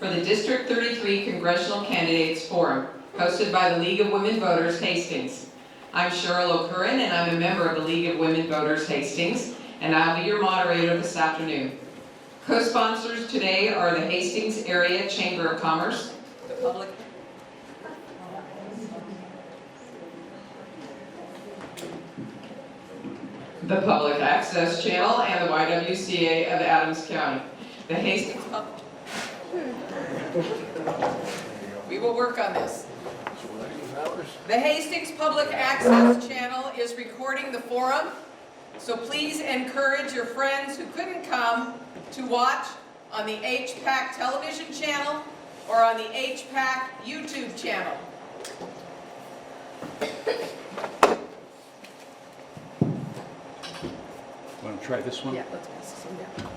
for the District 33 Congressional Candidates Forum, hosted by the League of Women Voters, Hastings. I'm Cheryl O'Curran, and I'm a member of the League of Women Voters, Hastings, and I'll be your moderator this afternoon. Co-sponsors today are the Hastings Area Chamber of Commerce, the Public Access Channel, and the YWCA of Adams County. The Hastings We will work on this. The Hastings Public Access Channel is recording the forum, so please encourage your friends who couldn't come to watch on the HPAC television channel or on the HPAC YouTube channel. Want to try this one? Yeah, let's pass this one down.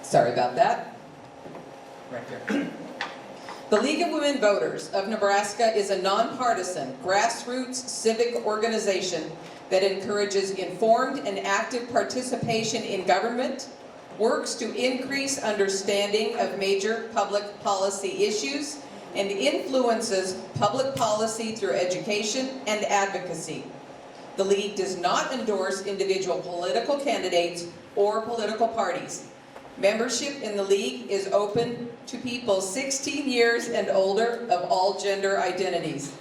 Sorry about that. Right there. The League of Women Voters of Nebraska is a nonpartisan, grassroots civic organization that encourages informed and active participation in government, works to increase understanding of major public policy issues, and influences public policy through education and advocacy. The League does not endorse individual political candidates or political parties. Membership in the League is open to people 16 years and older of all gender identities.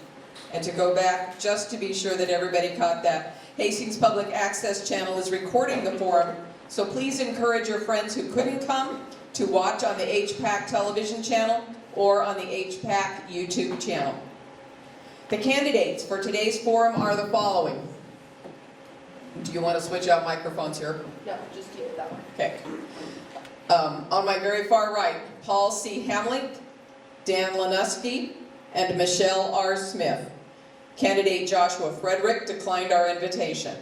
And to go back, just to be sure that everybody caught that, Hastings Public Access Channel is recording the forum, so please encourage your friends who couldn't come to watch on the HPAC television channel or on the HPAC YouTube channel. The candidates for today's forum are the following. Do you want to switch out microphones here? No, just keep it that way. Okay. On my very far right, Paul C. Hamlink, Dan Lanuski, and Michelle R. Smith. Candidate Joshua Frederick declined our invitation.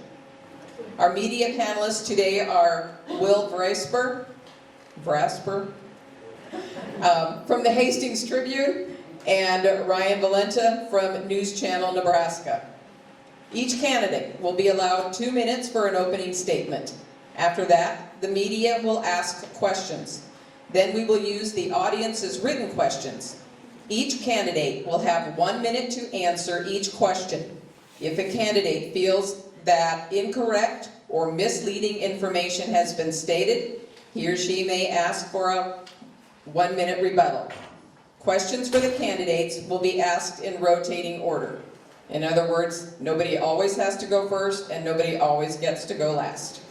Our media panelists today are Will Vrasper from the Hastings Tribune, and Ryan Valenta from News Channel Nebraska. Each candidate will be allowed 2 minutes for an opening statement. After that, the media will ask questions. Then we will use the audience's written questions. Each candidate will have 1 minute to answer each question. If a candidate feels that incorrect or misleading information has been stated, he or she may ask for a 1 minute rebuttal. Questions for the candidates will be asked in rotating order. In other words, nobody always has to go first and nobody always gets to go last.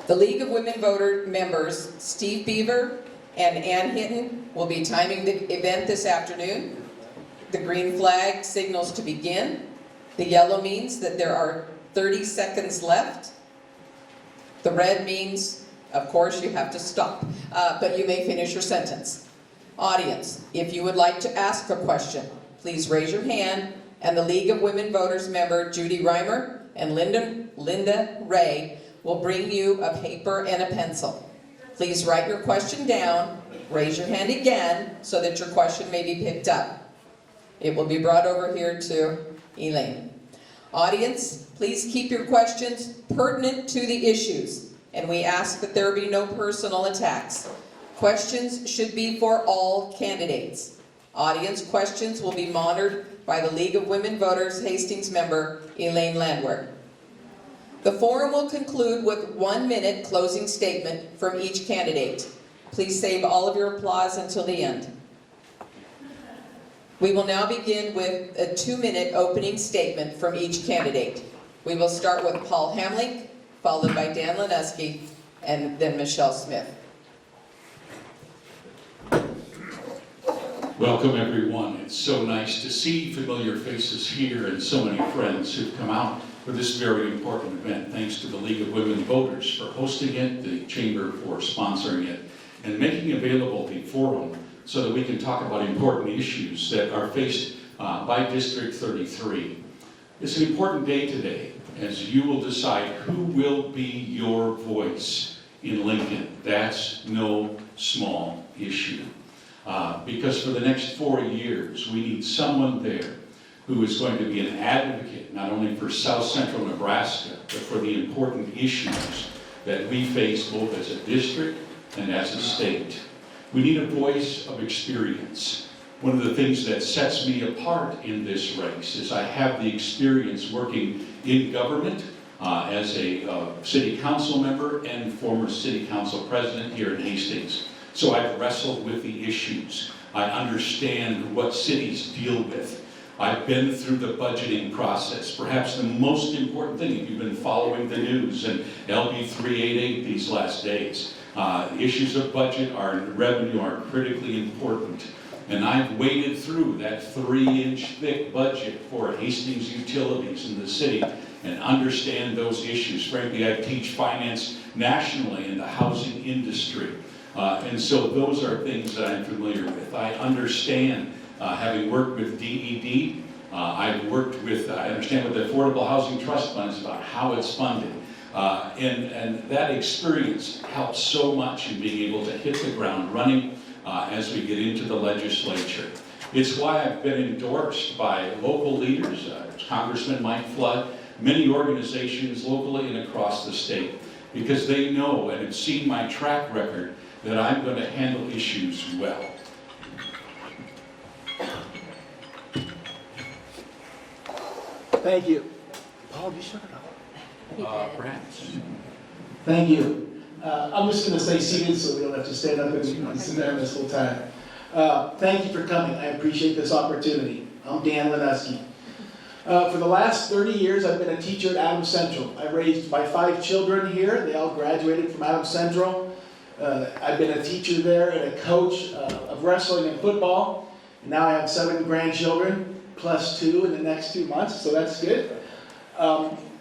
The League of Women Voter members, Steve Beaver and Ann Hinton, will be timing the event this afternoon. The green flag signals to begin. The yellow means that there are 30 seconds left. The red means, of course, you have to stop, but you may finish your sentence. Audience, if you would like to ask a question, please raise your hand, and the League of Women Voters member, Judy Reimer and Linda Ray, will bring you a paper and a pencil. Please write your question down, raise your hand again, so that your question may be picked up. It will be brought over here to Elaine. Audience, please keep your questions pertinent to the issues, and we ask that there be no personal attacks. Questions should be for all candidates. Audience questions will be monitored by the League of Women Voters Hastings member, Elaine Landwehr. The forum will conclude with 1 minute closing statement from each candidate. Please save all of your applause until the end. We will now begin with a 2 minute opening statement from each candidate. We will start with Paul Hamlink, followed by Dan Lanuski, and then Michelle Smith. Welcome everyone. It's so nice to see familiar faces here and so many friends who've come out for this very important event. Thanks to the League of Women Voters for hosting it, the Chamber for sponsoring it, and making available the forum so that we can talk about important issues that are faced by District 33. It's an important day today as you will decide who will be your voice in Lincoln. That's no small issue. Because for the next 4 years, we need someone there who is going to be an advocate, not only for South Central Nebraska, but for the important issues that we face both as a district and as a state. We need a voice of experience. One of the things that sets me apart in this race is I have the experience working in government as a city council member and former city council president here in Hastings. So I've wrestled with the issues. I understand what cities deal with. I've been through the budgeting process. Perhaps the most important thing, if you've been following the news and LB 388 these last days, issues of budget and revenue are critically important. And I've waded through that 3-inch thick budget for Hastings utilities in the city and understand those issues. Frankly, I teach finance nationally in the housing industry. And so those are things that I'm familiar with. I understand, having worked with DED, I've worked with, I understand what the Affordable Housing Trust Fund is about, how it's funded. And that experience helps so much in being able to hit the ground running as we get into the legislature. It's why I've been endorsed by local leaders, Congressman Mike Flood, many organizations locally and across the state, because they know and have seen my track record that I'm going to handle issues well. Thank you. Paul, did you shut it off? Perhaps. Thank you. I'm just going to stay seated so we don't have to stand up and sit down this whole time. Thank you for coming. I appreciate this opportunity. I'm Dan Lineski. For the last 30 years, I've been a teacher at Adams Central. I raised my 5 children here. They all graduated from Adams Central. I've been a teacher there and a coach of wrestling and football. And now I have 7 grandchildren, plus 2 in the next 2 months, so that's good.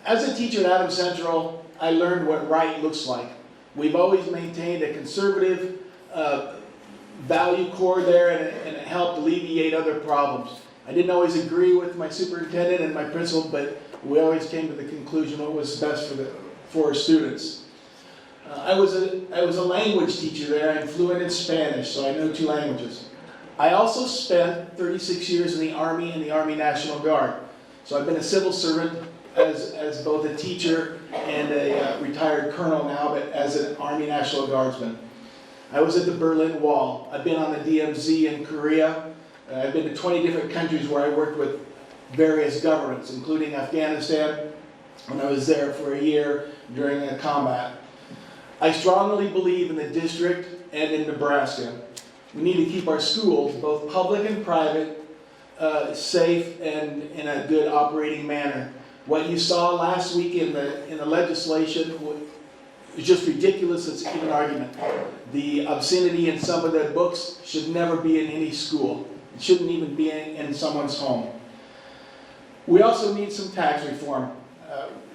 As a teacher at Adams Central, I learned what right looks like. We've always maintained a conservative value core there, and it helped alleviate other problems. I didn't always agree with my superintendent and my principal, but we always came to the conclusion what was best for our students. I was a language teacher there. I'm fluent in Spanish, so I know 2 languages. I also spent 36 years in the Army and the Army National Guard. So I've been a civil servant as both a teacher and a retired colonel now, but as an Army National Guardsman. I was at the Berlin Wall. I've been on the DMZ in Korea. I've been to 20 different countries where I worked with various governments, including Afghanistan, when I was there for a year during a combat. I strongly believe in the district and in Nebraska. We need to keep our schools, both public and private, safe and in a good operating manner. What you saw last week in the legislation is just ridiculous. It's even an argument. The obscenity in some of the books should never be in any school. It shouldn't even be in someone's home. We also need some tax reform.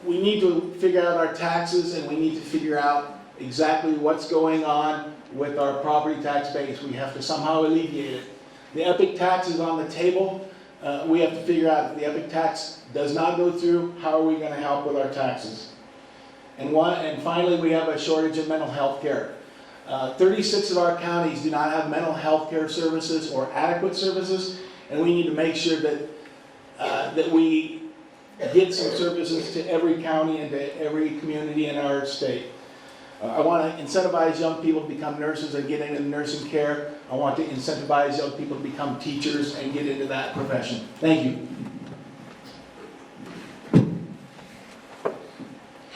We need to figure out our taxes, and we need to figure out exactly what's going on with our property tax base. We have to somehow alleviate it. The epic tax is on the table. We have to figure out if the epic tax does not go through, how are we going to help with our taxes? And finally, we have a shortage of mental health care. 36 of our counties do not have mental health care services or adequate services, and we need to make sure that we get some services to every county and to every community in our state. I want to incentivize young people to become nurses and get into nursing care. I want to incentivize young people to become teachers and get into that profession. Thank you.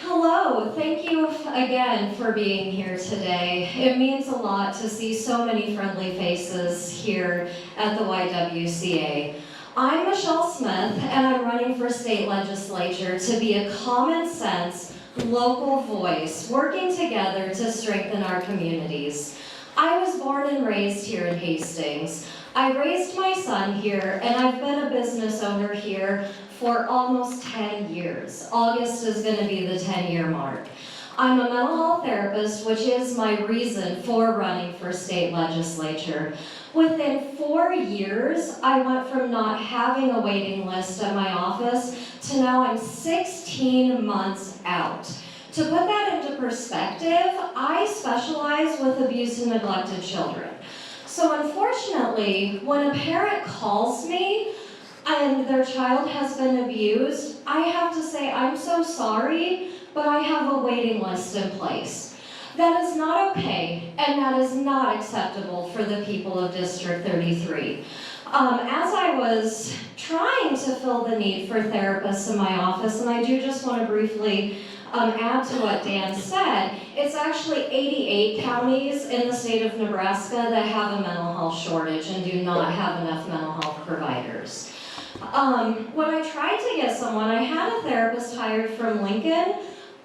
Hello, thank you again for being here today. It means a lot to see so many friendly faces here at the YWCA. I'm Michelle Smith, and I'm running for state legislature to be a common sense, local voice, working together to strengthen our communities. I was born and raised here in Hastings. I raised my son here, and I've been a business owner here for almost 10 years. August is going to be the 10-year mark. I'm a mental health therapist, which is my reason for running for state legislature. Within 4 years, I went from not having a waiting list at my office to now I'm 16 months out. To put that into perspective, I specialize with abused and neglected children. So unfortunately, when a parent calls me, and their child has been abused, I have to say I'm so sorry, but I have a waiting list in place. That is not okay, and that is not acceptable for the people of District 33. As I was trying to fill the need for therapists in my office, and I do just want to briefly add to what Dan said, it's actually 88 counties in the state of Nebraska that have a mental health shortage and do not have enough mental health providers. When I tried to get someone, I had a therapist hired from Lincoln.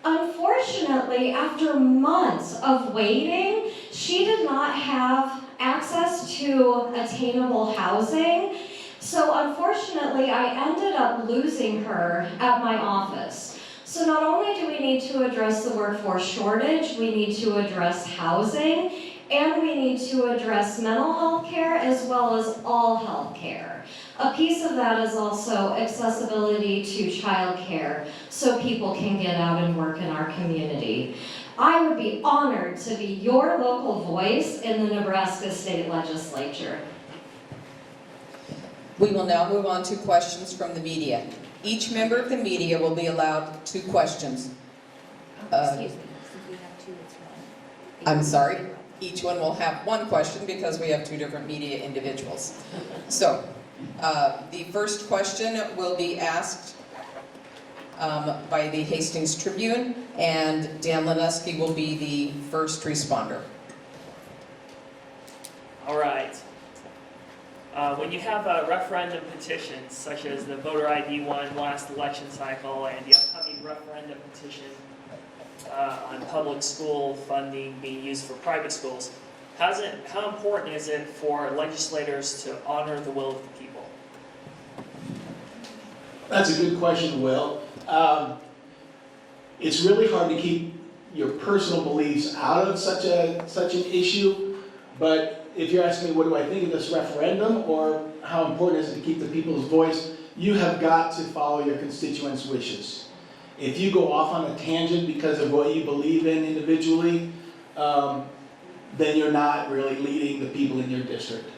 Unfortunately, after months of waiting, she did not have access to attainable housing. So unfortunately, I ended up losing her at my office. So not only do we need to address the workforce shortage, we need to address housing, and we need to address mental health care as well as all health care. A piece of that is also accessibility to child care so people can get out and work in our community. I would be honored to be your local voice in the Nebraska State Legislature. We will now move on to questions from the media. Each member of the media will be allowed 2 questions. Excuse me, since we have 2, it's wrong. I'm sorry, each one will have 1 question because we have 2 different media individuals. So, the first question will be asked by the Hastings Tribune, and Dan Linuski will be the first responder. All right. When you have referendum petitions, such as the voter ID one last election cycle and the upcoming referendum petition on public school funding being used for private schools, how important is it for legislators to honor the will of the people? That's a good question, Will. It's really hard to keep your personal beliefs out of such an issue, but if you're asking me what do I think of this referendum or how important is it to keep the people's voice, you have got to follow your constituents' wishes. If you go off on a tangent because of what you believe in individually, then you're not really leading the people in your district.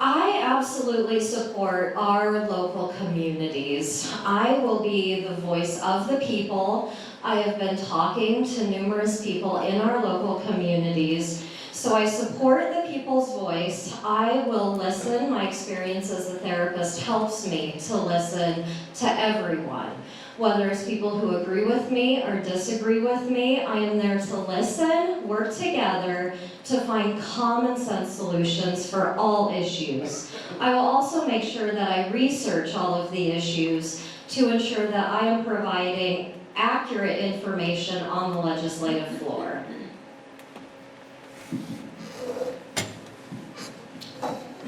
I absolutely support our local communities. I will be the voice of the people. I have been talking to numerous people in our local communities, so I support the people's voice. I will listen. My experience as a therapist helps me to listen to everyone. Whether it's people who agree with me or disagree with me, I am there to listen, work together to find common sense solutions for all issues. I will also make sure that I research all of the issues to ensure that I am providing accurate information on the legislative floor.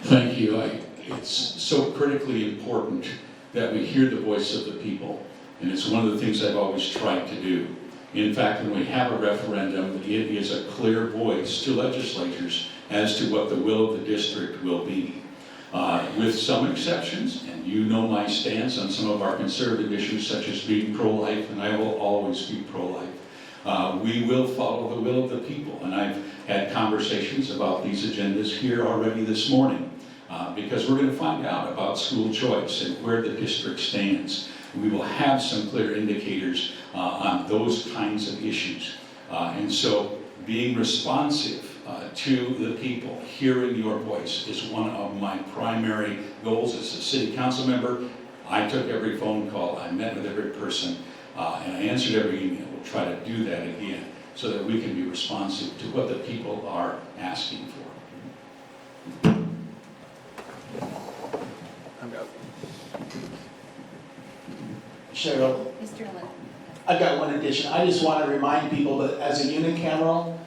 Thank you. It's so critically important that we hear the voice of the people, and it's one of the things I've always tried to do. In fact, when we have a referendum, it is a clear voice to legislators as to what the will of the district will be. With some exceptions, and you know my stance on some of our conservative issues such as being pro-life, and I will always be pro-life. We will follow the will of the people, and I've had conversations about these agendas here already this morning because we're going to find out about school choice and where the district stands. We will have some clear indicators on those kinds of issues. And so being responsive to the people, hearing your voice is one of my primary goals as a city council member. I took every phone call, I met with every person, and I answered every email. We'll try to do that again so that we can be responsive to what the people are asking for. Cheryl, Mr. Lynn. I've got one addition. I just want to remind people that as a unicameral,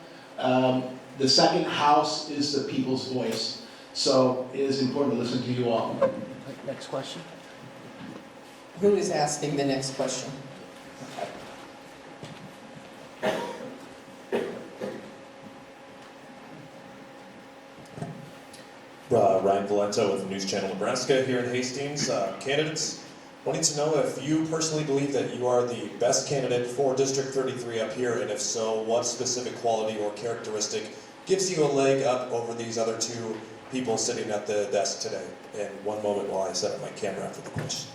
the second house is the people's voice. So it is important to listen to you all. Next question. Who is asking the next question? Ryan Valenta with News Channel Nebraska here in Hastings. Candidates, wanting to know if you personally believe that you are the best candidate for District 33 up here, and if so, what specific quality or characteristic gives you a leg up over these other 2 people sitting at the desk today. And one moment while I set up my camera after the question.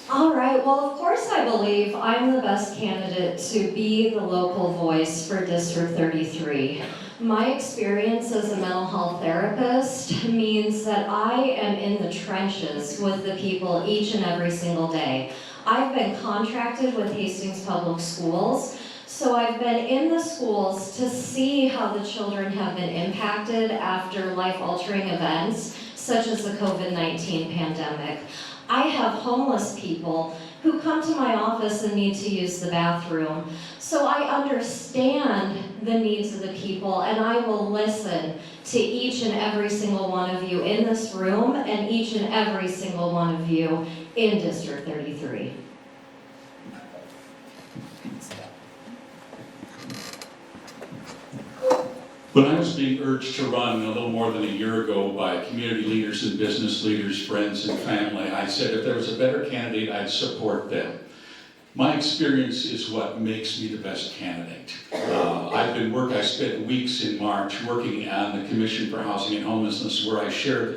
All right, well, of course I believe I'm the best candidate to be the local voice for District 33. My experience as a mental health therapist means that I am in the trenches with the people each and every single day. I've been contracted with Hastings Public Schools, so I've been in the schools to see how the children have been impacted after life-altering events, such as the COVID-19 pandemic. I have homeless people who come to my office and need to use the bathroom. So I understand the needs of the people, and I will listen to each and every single one of you in this room and each and every single one of you in District 33. When I was being urged to run a little more than a year ago by community leaders and business leaders, friends and family, I said if there was a better candidate, I'd support them. My experience is what makes me the best candidate. I spent weeks in March working on the Commission for Housing and Homelessness, where I chair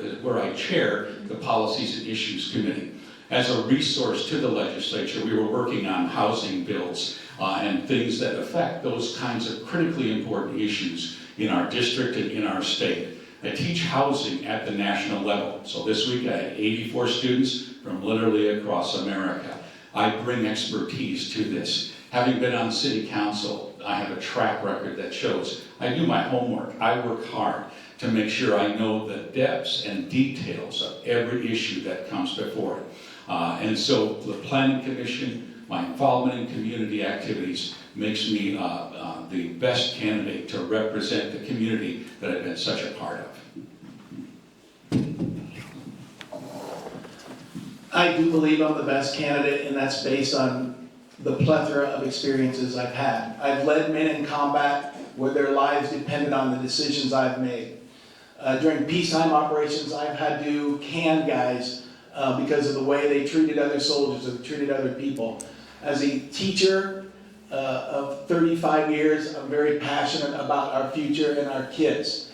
the Policies and Issues Committee. As a resource to the legislature, we were working on housing bills and things that affect those kinds of critically important issues in our district and in our state. I teach housing at the national level. So this week I had 84 students from literally across America. I bring expertise to this. Having been on city council, I have a track record that shows I do my homework. I work hard to make sure I know the depths and details of every issue that comes before it. And so the Planning Commission, my involvement in community activities makes me the best candidate to represent the community that I've been such a part of. I do believe I'm the best candidate, and that's based on the plethora of experiences I've had. I've led men in combat where their lives depended on the decisions I've made. During peacetime operations, I've had to can guys because of the way they treated other soldiers or treated other people. As a teacher of 35 years, I'm very passionate about our future and our kids.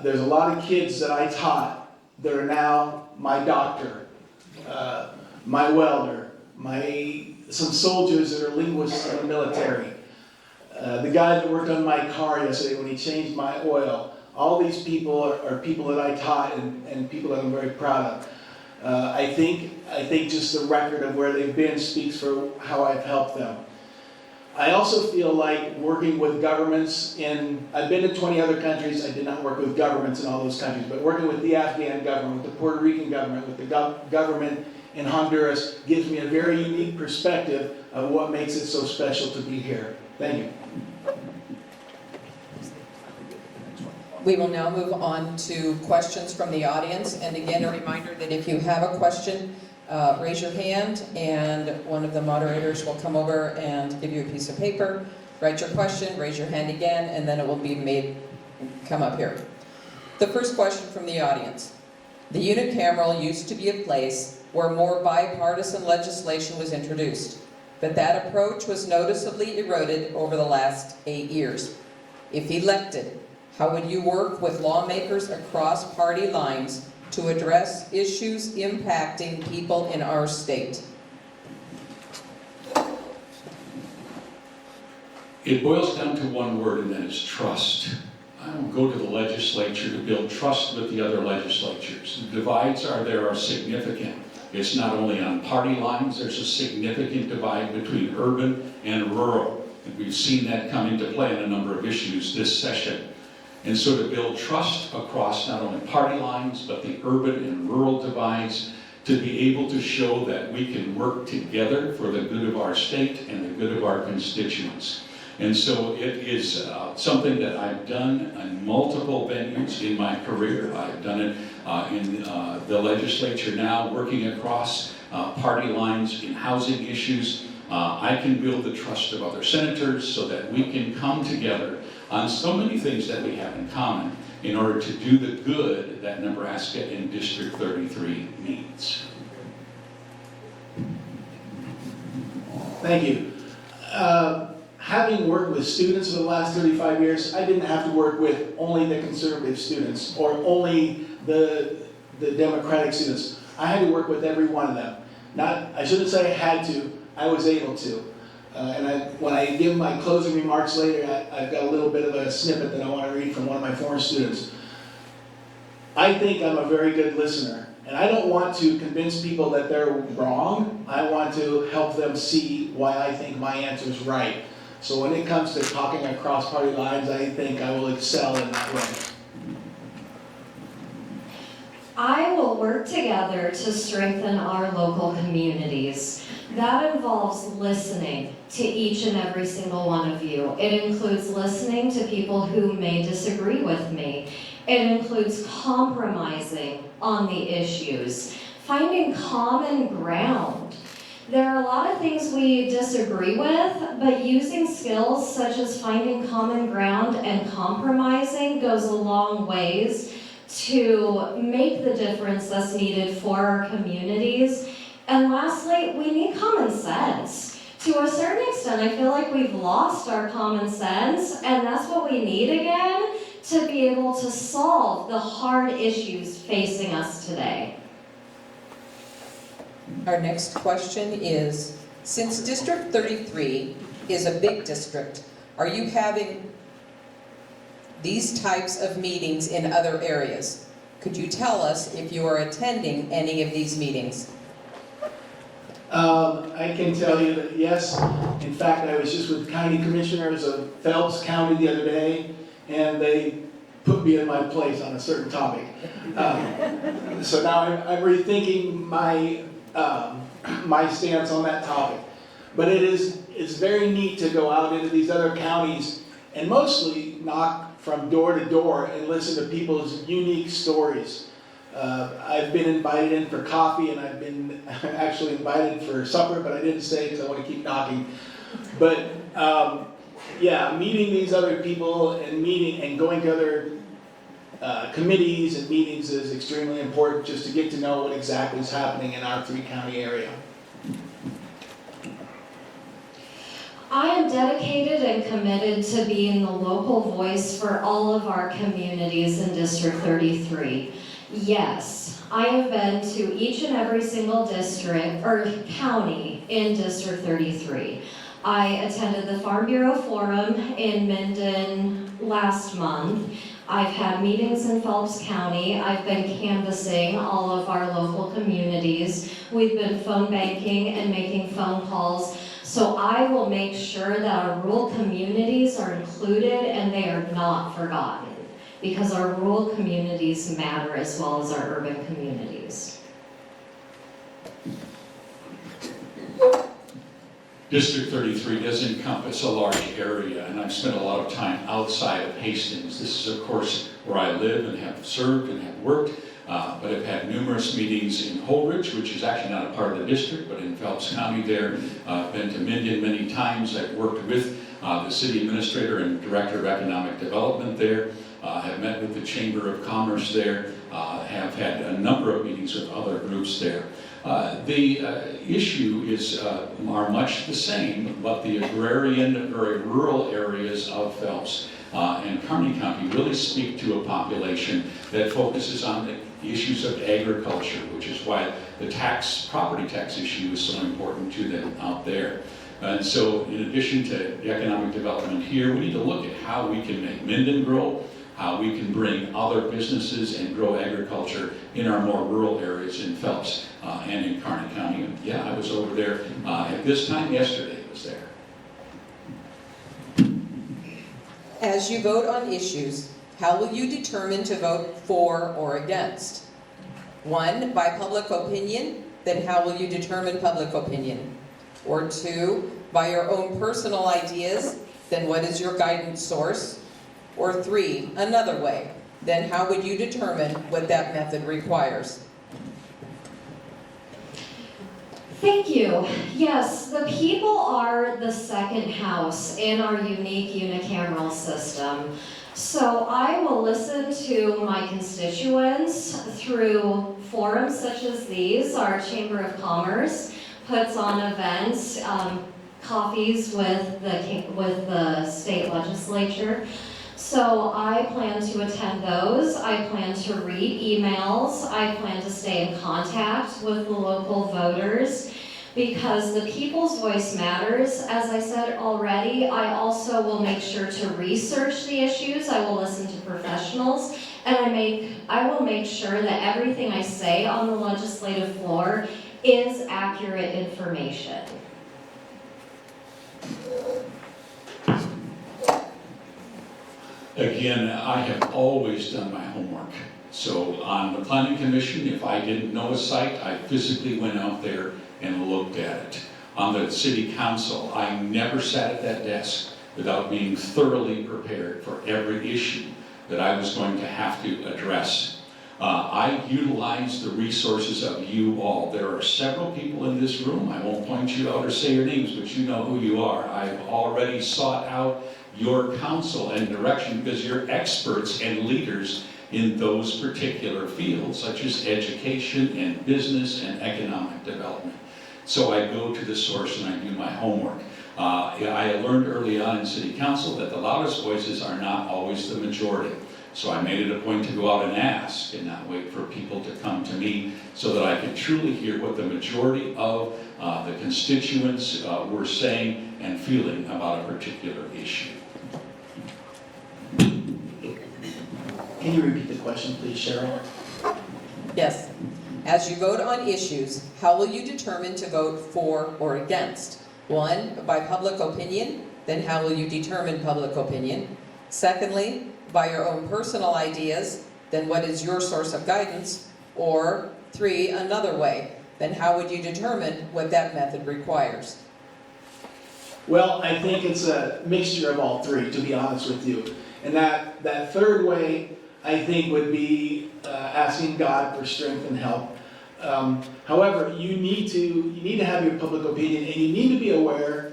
There's a lot of kids that I taught that are now my doctor, my welder, some soldiers that are linguists in the military. The guy that worked on my car yesterday when he changed my oil. All these people are people that I taught and people that I'm very proud of. I think just the record of where they've been speaks for how I've helped them. I also feel like working with governments I've been to 20 other countries. I did not work with governments in all those countries, but working with the Afghan government, with the Puerto Rican government, with the government in Honduras gives me a very unique perspective of what makes it so special to be here. Thank you. We will now move on to questions from the audience. And again, a reminder that if you have a question, raise your hand and one of the moderators will come over and give you a piece of paper, write your question, raise your hand again, and then it will be come up here. The first question from the audience. The unicameral used to be a place where more bipartisan legislation was introduced, but that approach was noticeably eroded over the last 8 years. If elected, how would you work with lawmakers across party lines to address issues impacting people in our state? It boils down to one word, and that is trust. I don't go to the legislature to build trust with the other legislatures. The divides are significant. It's not only on party lines, there's a significant divide between urban and rural. And we've seen that come into play in a number of issues this session. And so to build trust across not only party lines, but the urban and rural divides, to be able to show that we can work together for the good of our state and the good of our constituents. And so it is something that I've done in multiple venues in my career. I've done it in the legislature now, working across party lines in housing issues. I can build the trust of other senators so that we can come together on so many things that we have in common in order to do the good that Nebraska and District 33 needs. Thank you. Having worked with students for the last 35 years, I didn't have to work with only the conservative students or only the Democratic students. I had to work with every one of them. I shouldn't say I had to, I was able to. When I give my closing remarks later, I've got a little bit of a snippet that I want to read from one of my former students. I think I'm a very good listener, and I don't want to convince people that they're wrong. I want to help them see why I think my answer is right. So when it comes to talking across party lines, I think I will excel in that way. I will work together to strengthen our local communities. That involves listening to each and every single one of you. It includes listening to people who may disagree with me. It includes compromising on the issues, finding common ground. There are a lot of things we disagree with, but using skills such as finding common ground and compromising goes a long ways to make the difference that's needed for our communities. And lastly, we need common sense. To a certain extent, I feel like we've lost our common sense, and that's what we need again to be able to solve the hard issues facing us today. Our next question is, since District 33 is a big district, are you having these types of meetings in other areas? Could you tell us if you are attending any of these meetings? I can tell you that yes. In fact, I was just with county commissioners of Phelps County the other day, and they put me in my place on a certain topic. So now I'm rethinking my stance on that topic. But it's very neat to go out into these other counties and mostly knock from door to door and listen to people's unique stories. I've been invited in for coffee, and I've been actually invited for supper, but I didn't stay because I want to keep knocking. But yeah, meeting these other people and going to other committees and meetings is extremely important, just to get to know what exactly is happening in our 3-county area. I am dedicated and committed to being the local voice for all of our communities in District 33. Yes, I have been to each and every single district or county in District 33. I attended the Farm Bureau Forum in Minden last month. I've had meetings in Phelps County. I've been canvassing all of our local communities. We've been phone banking and making phone calls. So I will make sure that our rural communities are included and they are not forgotten, because our rural communities matter as well as our urban communities. District 33 does encompass a large area, and I've spent a lot of time outside of Hastings. This is, of course, where I live and have served and have worked, but I've had numerous meetings in Holdridge, which is actually not a part of the district, but in Phelps County there. I've been to Minden many times. I've worked with the city administrator and director of economic development there. Have met with the Chamber of Commerce there. Have had a number of meetings with other groups there. The issue are much the same, but the agrarian, very rural areas of Phelps and Kearney County really speak to a population that focuses on the issues of agriculture, which is why the property tax issue is so important to them out there. And so in addition to the economic development here, we need to look at how we can make Minden grow, how we can bring other businesses and grow agriculture in our more rural areas in Phelps and in Kearney County. And yeah, I was over there at this time yesterday. I was there. As you vote on issues, how will you determine to vote for or against? 1, by public opinion, then how will you determine public opinion? Or 2, by your own personal ideas, then what is your guidance source? Or 3, another way, then how would you determine what that method requires? Thank you. Yes, the people are the second house in our unique unicameral system. So I will listen to my constituents through forums such as these. Our Chamber of Commerce puts on events coffees with the state legislature. So I plan to attend those. I plan to read emails. I plan to stay in contact with the local voters because the people's voice matters. As I said already, I also will make sure to research the issues. I will listen to professionals, and I will make sure that everything I say on the legislative floor is accurate information. Again, I have always done my homework. So on the planning commission, if I didn't know a site, I physically went out there and looked at it. On the city council, I never sat at that desk without being thoroughly prepared for every issue that I was going to have to address. I utilize the resources of you all. There are several people in this room. I won't point you out or say your names, but you know who you are. I've already sought out your counsel and direction because you're experts and leaders in those particular fields, such as education and business and economic development. So I go to the source and I do my homework. I learned early on in city council that the loudest voices are not always the majority. So I made it a point to go out and ask and not wait for people to come to me so that I could truly hear what the majority of the constituents were saying and feeling about a particular issue. Can you repeat the question, please, Cheryl? Yes. As you vote on issues, how will you determine to vote for or against? 1, by public opinion, then how will you determine public opinion? Secondly, by your own personal ideas, then what is your source of guidance? Or 3, another way, then how would you determine what that method requires? Well, I think it's a mixture of all three, to be honest with you. And that third way, I think, would be asking God for strength and help. However, you need to have your public opinion, and you need to be aware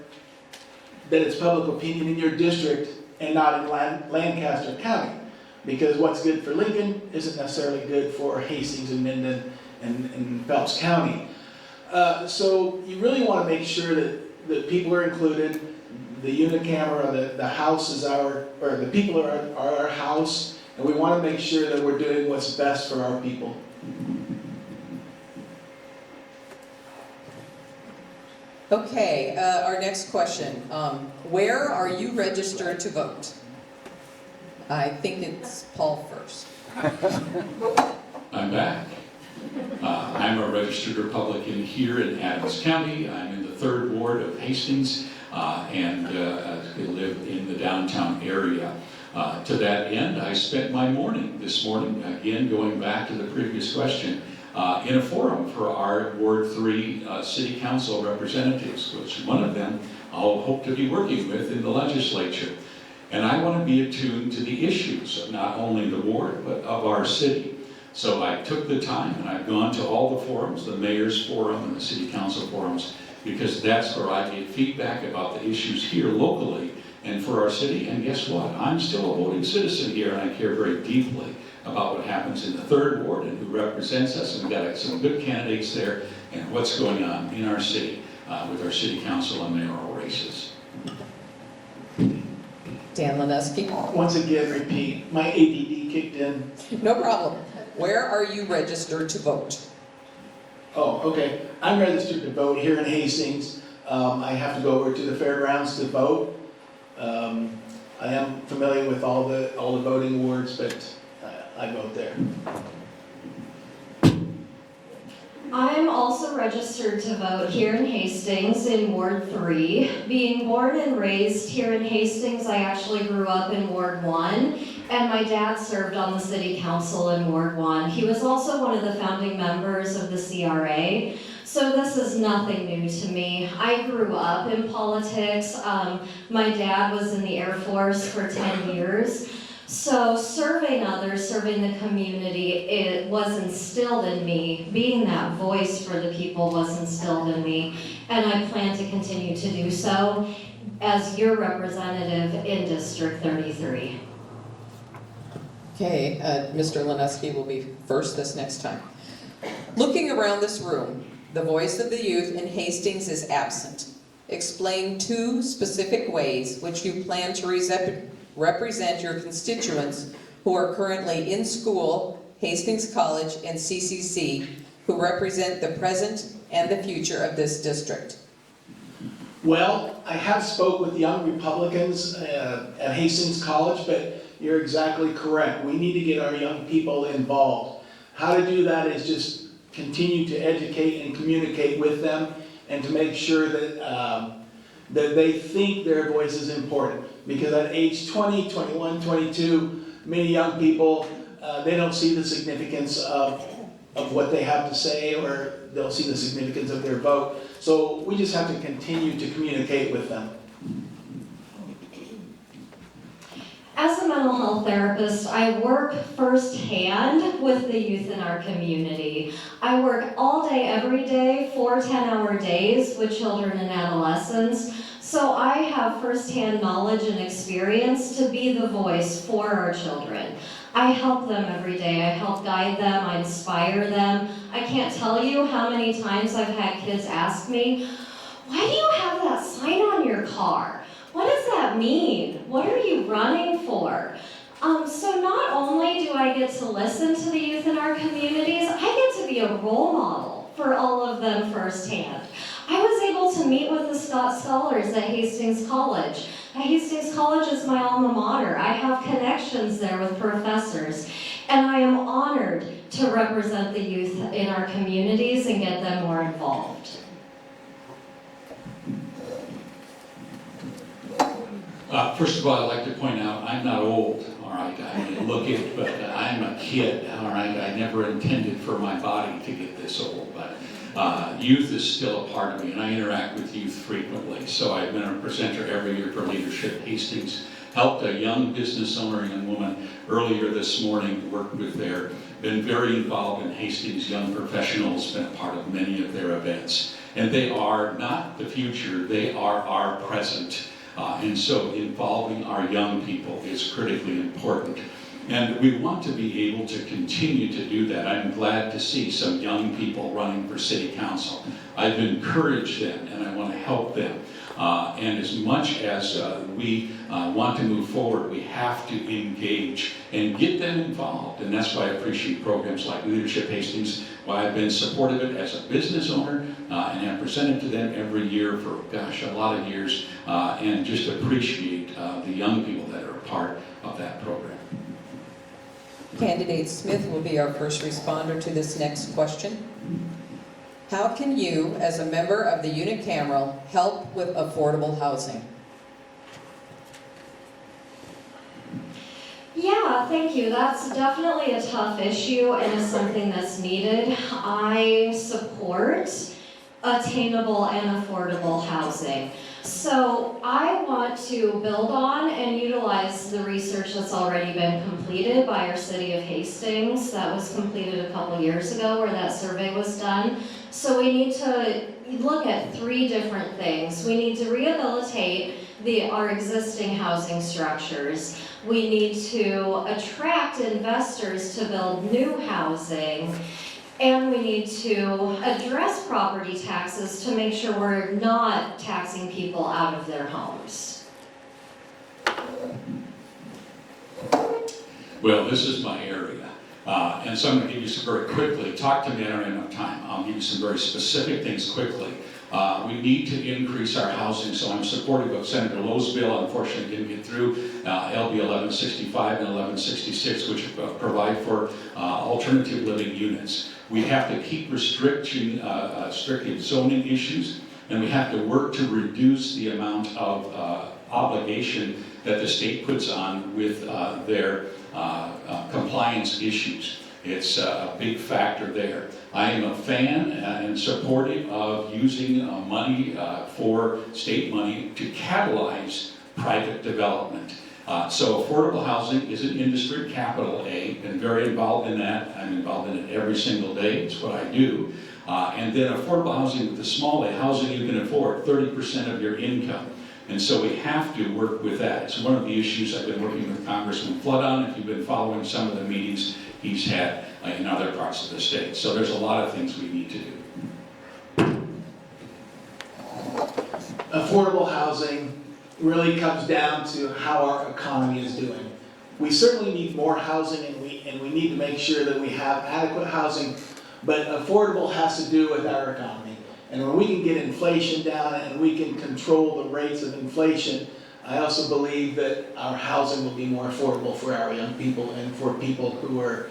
that it's public opinion in your district and not in Lancaster County. Because what's good for Lincoln isn't necessarily good for Hastings and Minden and Phelps County. So you really want to make sure that people are included. The unicameral, the house is the people are our house, and we want to make sure that we're doing what's best for our people. Okay, our next question. Where are you registered to vote? I think it's Paul first. I'm back. I'm a registered Republican here in Adams County. I'm in the 3rd Ward of Hastings and live in the downtown area. To that end, I spent my morning this morning, again going back to the previous question, in a forum for our Ward 3 City Council representatives, which one of them I'll hope to be working with in the legislature. And I want to be attuned to the issues of not only the ward, but of our city. So I took the time and I've gone to all the forums, the mayor's forum and the city council forums, because that's where I get feedback about the issues here locally and for our city. And guess what? I'm still a voting citizen here, and I care very deeply about what happens in the 3rd Ward and who represents us. And we've got some good candidates there and what's going on in our city with our city council and mayoral races. Dan Lineski. Once again, repeat. My ADD kicked in. No problem. Where are you registered to vote? Oh, okay. I'm registered to vote here in Hastings. I have to go over to the fairgrounds to vote. I am familiar with all the voting wards, but I vote there. I'm also registered to vote here in Hastings in Ward 3. Being born and raised here in Hastings, I actually grew up in Ward 1, and my dad served on the city council in Ward 1. He was also one of the founding members of the CRA, so this is nothing new to me. I grew up in politics. My dad was in the Air Force for 10 years. So serving others, serving the community, it was instilled in me. Being that voice for the people was instilled in me, and I plan to continue to do so as your representative in District 33. Okay, Mr. Lineski will be first this next time. Looking around this room, the voice of the youth in Hastings is absent. Explain 2 specific ways which you plan to represent your constituents who are currently in school, Hastings College, and CCC, who represent the present and the future of this district. Well, I have spoke with young Republicans at Hastings College, but you're exactly correct. We need to get our young people involved. How to do that is just continue to educate and communicate with them and to make sure that that they think their voice is important. Because at age 20, 21, 22, many young people, they don't see the significance of what they have to say, or they'll see the significance of their vote. So we just have to continue to communicate with them. As a mental health therapist, I work firsthand with the youth in our community. I work all day, every day, 4 10-hour days with children and adolescents. So I have firsthand knowledge and experience to be the voice for our children. I help them every day. I help guide them. I inspire them. I can't tell you how many times I've had kids ask me, "Why do you have that sign on your car? What does that mean? What are you running for?" So not only do I get to listen to the youth in our communities, I get to be a role model for all of them firsthand. I was able to meet with the Scott Scholars at Hastings College. Hastings College is my alma mater. I have connections there with professors, and I am honored to represent the youth in our communities and get them more involved. First of all, I'd like to point out, I'm not old, all right? I may look it, but I'm a kid, all right? I never intended for my body to get this old, but youth is still a part of me, and I interact with youth frequently. So I've been a presenter every year for Leadership Hastings. Helped a young business owner, young woman, earlier this morning, worked with their, been very involved in Hastings Young Professionals, been a part of many of their events. And they are not the future, they are our present. And so involving our young people is critically important. And we want to be able to continue to do that. I'm glad to see some young people running for city council. I've encouraged them and I want to help them. And as much as we want to move forward, we have to engage and get them involved. And that's why I appreciate programs like Leadership Hastings, why I've been supportive of it as a business owner, and have presented to them every year for, gosh, a lot of years, and just appreciate the young people that are a part of that program. Candidate Smith will be our first responder to this next question. How can you, as a member of the unicameral, help with affordable housing? Yeah, thank you. That's definitely a tough issue and is something that's needed. I support attainable and affordable housing. So I want to build on and utilize the research that's already been completed by our city of Hastings. That was completed a couple years ago where that survey was done. So we need to look at 3 different things. We need to rehabilitate our existing housing structures. We need to attract investors to build new housing. And we need to address property taxes to make sure we're not taxing people out of their homes. Well, this is my area. And so I'm going to give you some very quickly. Talk to me, I don't have enough time. I'll give you some very specific things quickly. We need to increase our housing, so I'm supportive of Senator Lowe's bill. Unfortunately, didn't get through LB 1165 and 1166, which provide for alternative living units. We have to keep restricting zoning issues, and we have to work to reduce the amount of obligation that the state puts on with their compliance issues. It's a big factor there. I am a fan and supportive of using money for state money to catalyze private development. So affordable housing is an industry, capital A, been very involved in that. I'm involved in it every single day, it's what I do. And then affordable housing with the small A, housing you can afford, 30% of your income. And so we have to work with that. It's one of the issues I've been working with Congressman Flood on. If you've been following some of the meetings he's had in other parts of the state. So there's a lot of things we need to do. affordable housing really comes down to how our economy is doing. We certainly need more housing, and we need to make sure that we have adequate housing, but affordable has to do with our economy. And when we can get inflation down and we can control the rates of inflation, I also believe that our housing will be more affordable for our young people and for people who are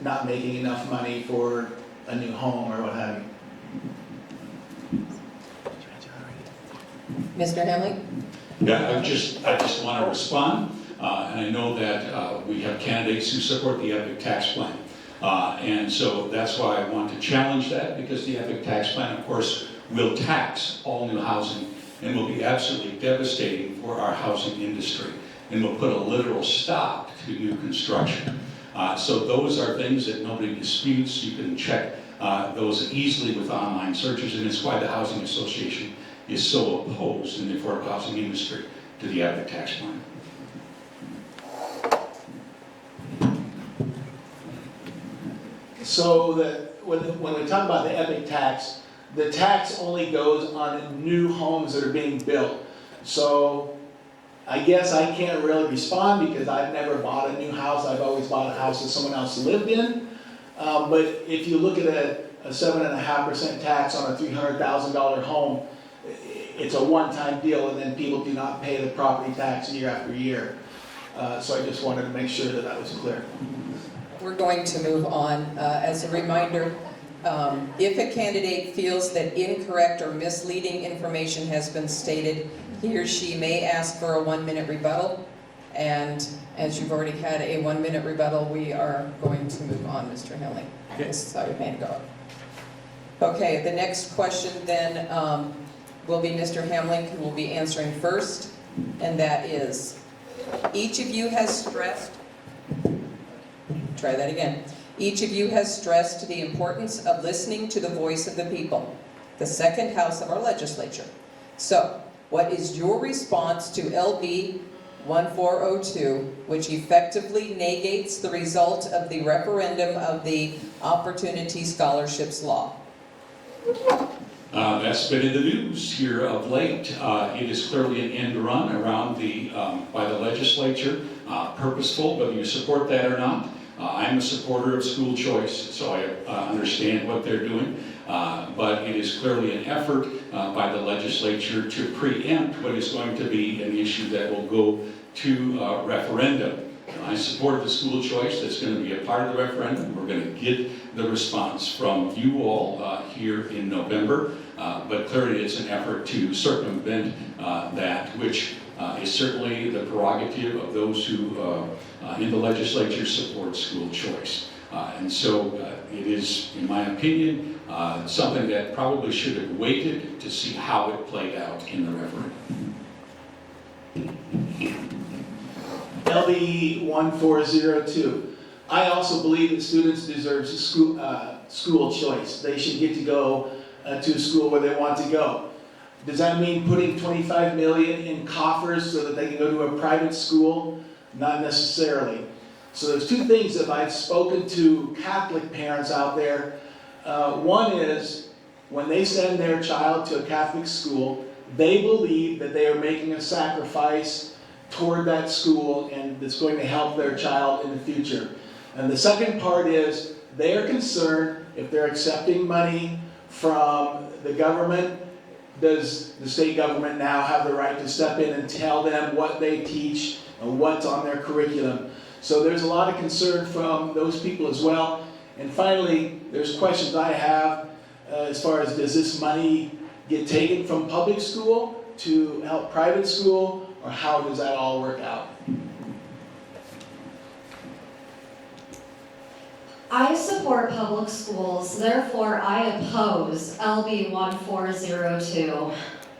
not making enough money for a new home or what have you. Mr. Hamley? Yeah, I just want to respond, and I know that we have candidates who support the EPIC tax plan. And so that's why I want to challenge that, because the EPIC tax plan, of course, will tax all new housing and will be absolutely devastating for our housing industry and will put a literal stop to new construction. So those are things that nobody disputes. You can check those easily with online searches, and it's why the Housing Association is so opposed in the affordable housing industry to the EPIC tax plan. So that when we talk about the EPIC tax, the tax only goes on new homes that are being built. So I guess I can't really respond because I've never bought a new house. I've always bought a house that someone else lived in. But if you look at a 7.5% tax on a $300,000 home, it's a one-time deal, and then people do not pay the property tax year after year. So I just wanted to make sure that that was clear. We're going to move on. As a reminder, if a candidate feels that incorrect or misleading information has been stated, he or she may ask for a 1-minute rebuttal. And as you've already had a 1-minute rebuttal, we are going to move on, Mr. Henley. This is how your hand go up. Okay, the next question then will be Mr. Hamlin, who will be answering first, and that is, each of you has stressed, try that again. Each of you has stressed the importance of listening to the voice of the people, the second house of our legislature. So, what is your response to LB 1402, which effectively negates the result of the referendum of the Opportunity Scholarships Law? That's been in the news here of late. It is clearly an end run around by the legislature, purposeful, whether you support that or not. I'm a supporter of school choice, so I understand what they're doing. But it is clearly an effort by the legislature to preempt what is going to be an issue that will go to referendum. I support the school choice that's going to be a part of the referendum. We're going to get the response from you all here in November, but clearly it's an effort to circumvent that, which is certainly the prerogative of those who in the legislature support school choice. And so it is, in my opinion, something that probably should have waited to see how it played out in the referendum. LB 1402. I also believe that students deserve school choice. They should get to go to a school where they want to go. Does that mean putting $25 million in coffers so that they can go to a private school? Not necessarily. So there's two things that I've spoken to Catholic parents out there. One is when they send their child to a Catholic school, they believe that they are making a sacrifice toward that school and it's going to help their child in the future. And the second part is they are concerned if they're accepting money from the government, does the state government now have the right to step in and tell them what they teach and what's on their curriculum? So there's a lot of concern from those people as well. And finally, there's questions I have as far as, does this money get taken from public school to help private school, or how does that all work out? I support public schools, therefore I oppose LB 1402.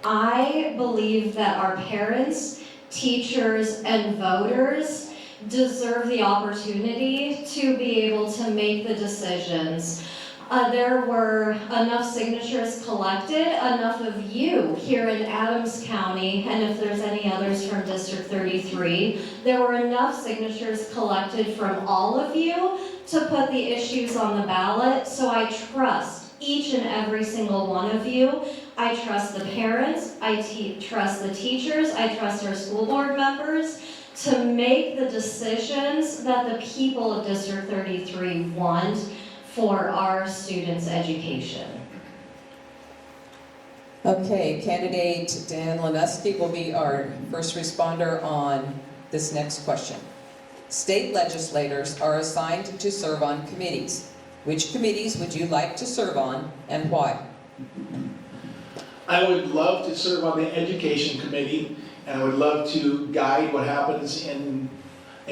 I believe that our parents, teachers, and voters deserve the opportunity to be able to make the decisions. There were enough signatures collected, enough of you here in Adams County, and if there's any others from District 33, there were enough signatures collected from all of you to put the issues on the ballot, so I trust each and every single one of you I trust the parents, trust the teachers, I trust our school board members to make the decisions that the people of District 33 want for our students' education. Okay, candidate Dan Lanuski will be our first responder on this next question. State legislators are assigned to serve on committees. Which committees would you like to serve on and why? I would love to serve on the Education Committee, and I would love to guide what happens in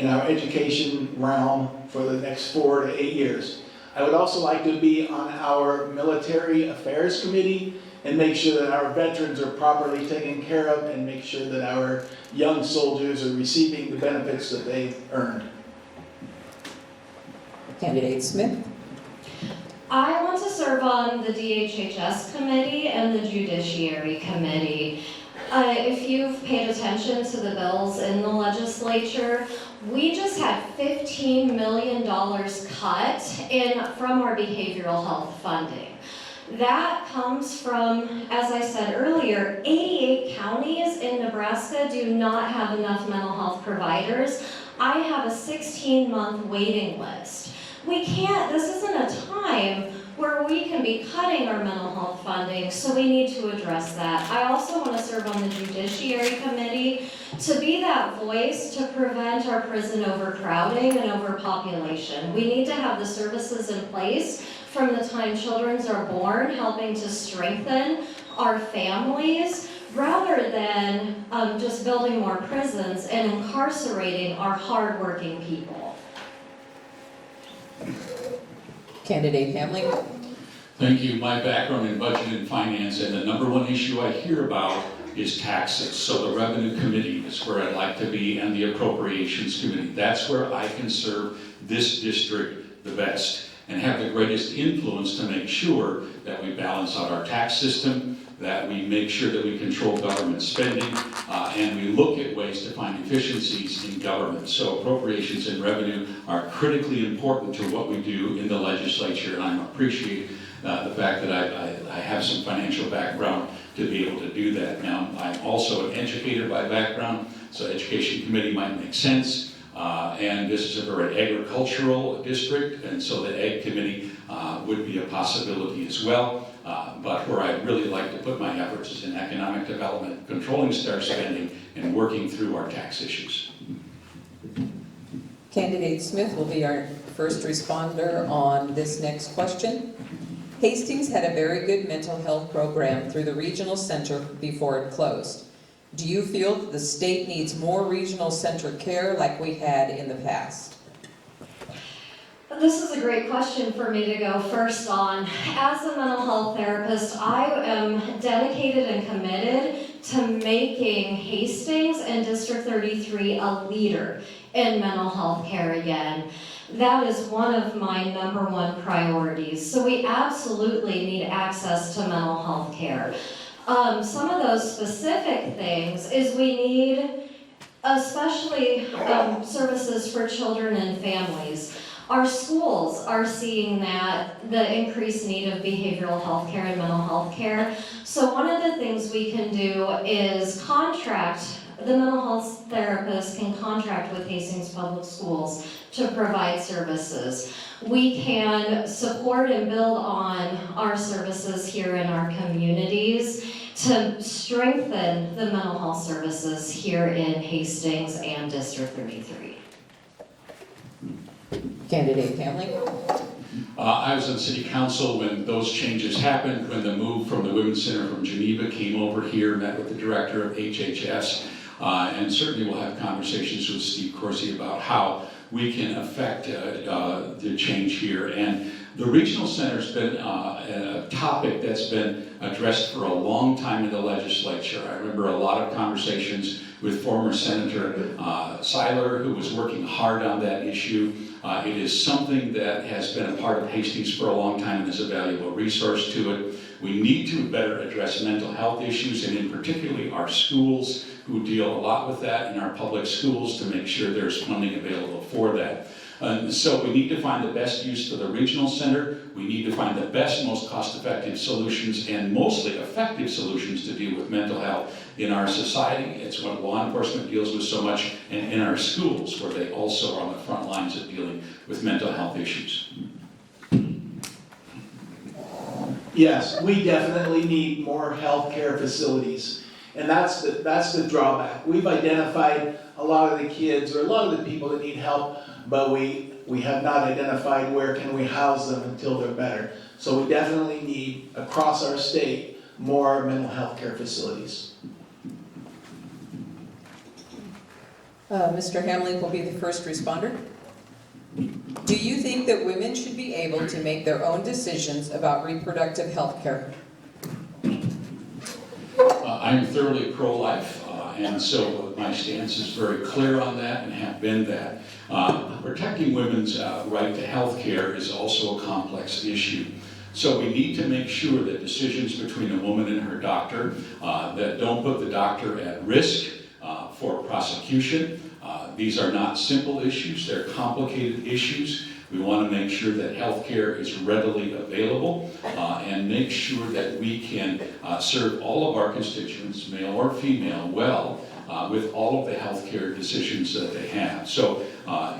our education realm for the next 4 to 8 years. I would also like to be on our Military Affairs Committee and make sure that our veterans are properly taken care of and make sure that our young soldiers are receiving the benefits that they've earned. Candidate Smith? I want to serve on the DHHS committee and the Judiciary Committee. If you've paid attention to the bills in the legislature, we just had $15 million cut from our behavioral health funding. That comes from, as I said earlier, 88 counties in Nebraska do not have enough mental health providers. I have a 16-month waiting list. This isn't a time where we can be cutting our mental health funding, so we need to address that. I also want to serve on the Judiciary Committee to be that voice to prevent our prison overcrowding and overpopulation. We need to have the services in place from the time children are born, helping to strengthen our families, rather than just building more prisons and incarcerating our hardworking people. Candidate Hamling? Thank you. My background in budget and finance, and the number one issue I hear about is taxes. So the Revenue Committee is where I'd like to be, and the Appropriations Committee. That's where I can serve this district the best and have the greatest influence to make sure that we balance out our tax system, that we make sure that we control government spending, and we look at ways to find efficiencies in government. So appropriations and revenue are critically important to what we do in the legislature, and I appreciate the fact that I have some financial background to be able to do that. Now, I'm also an educator by background, so Education Committee might make sense. And this is a very agricultural district, and so the Ag Committee would be a possibility as well. But where I'd really like to put my efforts is in economic development, controlling star spending, and working through our tax issues. Candidate Smith will be our first responder on this next question. Hastings had a very good mental health program through the regional center before it closed. Do you feel that the state needs more regional centric care like we had in the past? This is a great question for me to go first on. As a mental health therapist, I am dedicated and committed to making Hastings and District 33 a leader in mental health care again. That is one of my #1 priorities. So we absolutely need access to mental health care. Some of those specific things is we need especially services for children and families. Our schools are seeing that the increased need of behavioral health care and mental health care. So one of the things we can do is the mental health therapist can contract with Hastings Public Schools to provide services. We can support and build on our services here in our communities to strengthen the mental health services here in Hastings and District 33. Candidate Hamling? I was on City Council when those changes happened, when the move from the Women's Center from Geneva came over here, met with the director of HHS, and certainly we'll have conversations with Steve Corsi about how we can affect the change here. And the regional center's been a topic that's been addressed for a long time in the legislature. I remember a lot of conversations with former Senator Seiler, who was working hard on that issue. It is something that has been a part of Hastings for a long time and is a valuable resource to it. We need to better address mental health issues, and in particularly our schools, who deal a lot with that in our public schools, to make sure there's funding available for that. So we need to find the best use for the regional center. We need to find the best, most cost-effective solutions and mostly effective solutions to deal with mental health in our society. It's what law enforcement deals with so much, and in our schools, where they also are on the front lines of dealing with mental health issues. Yes, we definitely need more healthcare facilities. And that's the drawback. We've identified a lot of the kids or a lot of the people that need help, but we have not identified where can we house them until they're better. So we definitely need, across our state, more mental health care facilities. Mr. Hamley will be the first responder. Do you think that women should be able to make their own decisions about reproductive health care? I'm thoroughly pro-life, and so my stance is very clear on that and have been that. Protecting women's right to health care is also a complex issue. So we need to make sure that decisions between a woman and her doctor that don't put the doctor at risk for prosecution. These are not simple issues, they're complicated issues. We want to make sure that health care is readily available and make sure that we can serve all of our constituents, male or female, well with all of the health care decisions that they have. So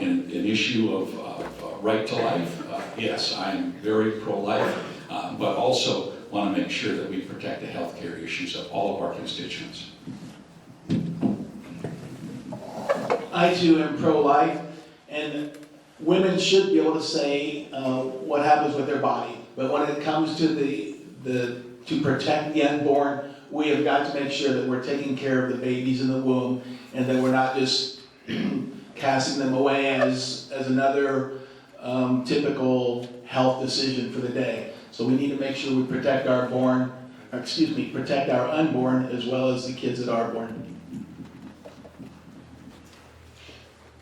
in an issue of right to life, yes, I am very pro-life, but also want to make sure that we protect the health care issues of all of our constituents. I too am pro-life, and women should be able to say what happens with their body. But when it comes to to protect the unborn, we have got to make sure that we're taking care of the babies in the womb, and that we're not just casting them away as another typical health decision for the day. So we need to make sure we protect our protect our unborn as well as the kids that are born.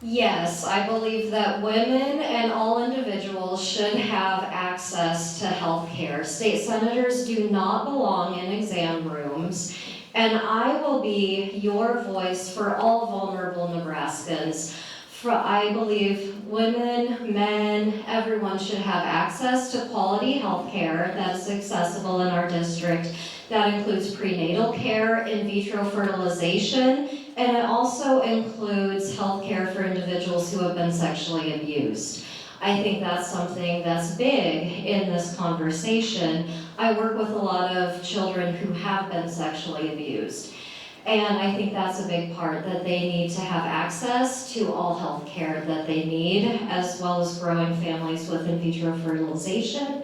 Yes, I believe that women and all individuals should have access to health care. State senators do not belong in exam rooms, and I will be your voice for all vulnerable Nebraskans. I believe women, men, everyone should have access to quality health care that is accessible in our district. That includes prenatal care, in vitro fertilization, and it also includes health care for individuals who have been sexually abused. I think that's something that's big in this conversation. I work with a lot of children who have been sexually abused. And I think that's a big part, that they need to have access to all health care that they need, as well as growing families with in vitro fertilization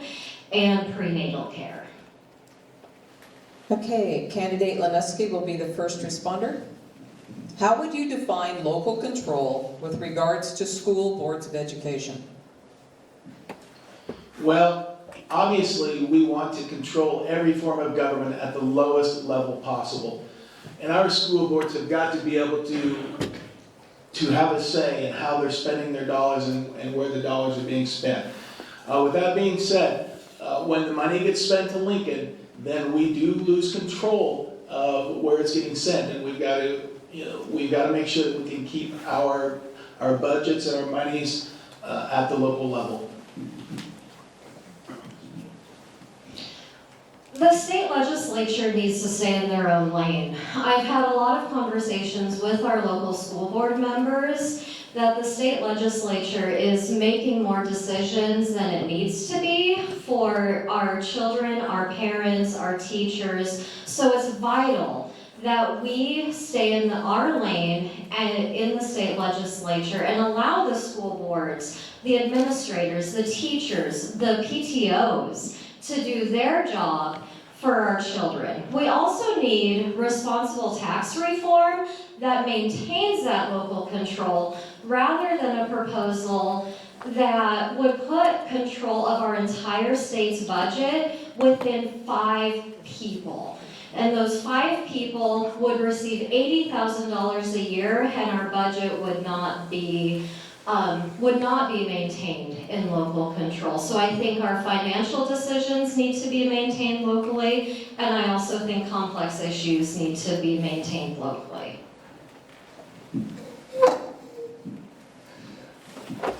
and prenatal care. Okay, candidate Lanuski will be the first responder. How would you define local control with regards to school boards of education? Well, obviously, we want to control every form of government at the lowest level possible. And our school boards have got to be able to have a say in how they're spending their dollars and where the dollars are being spent. With that being said, when the money gets spent to Lincoln, then we do lose control of where it's getting sent, and we've got to make sure that we can keep our budgets and our monies at the local level. The state legislature needs to stay in their own lane. I've had a lot of conversations with our local school board members that the state legislature is making more decisions than it needs to be for our children, our parents, our teachers. So it's vital that we stay in our lane and in the state legislature and allow the school boards, the administrators, the teachers, the PTOs to do their job for our children. We also need responsible tax reform that maintains that local control rather than a proposal that would put control of our entire state's budget within 5 people. And those 5 people would receive $80,000 a year, and our budget would not be maintained in local control. So I think our financial decisions need to be maintained locally, and I also think complex issues need to be maintained locally.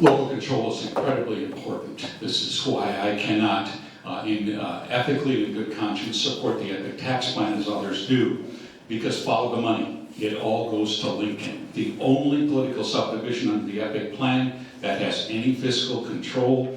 Local control is incredibly important. This is why I cannot, ethically and in good conscience, support the EPIC tax plan as others do, because follow the money. It all goes to Lincoln. The only political subdivision under the EPIC plan that has any fiscal control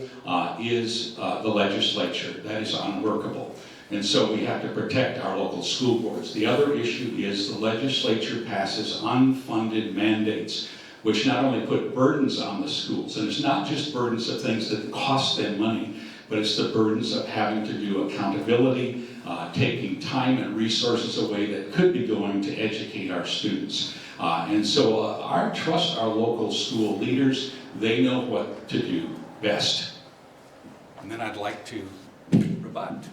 is the legislature. That is unworkable. And so we have to protect our local school boards. The other issue is the legislature passes unfunded mandates, which not only put burdens on the schools, and it's not just burdens of things that cost them money, but it's the burdens of having to do accountability, taking time and resources away that could be going to educate our students. And so our trust our local school leaders. They know what to do best. And then I'd like to rebut.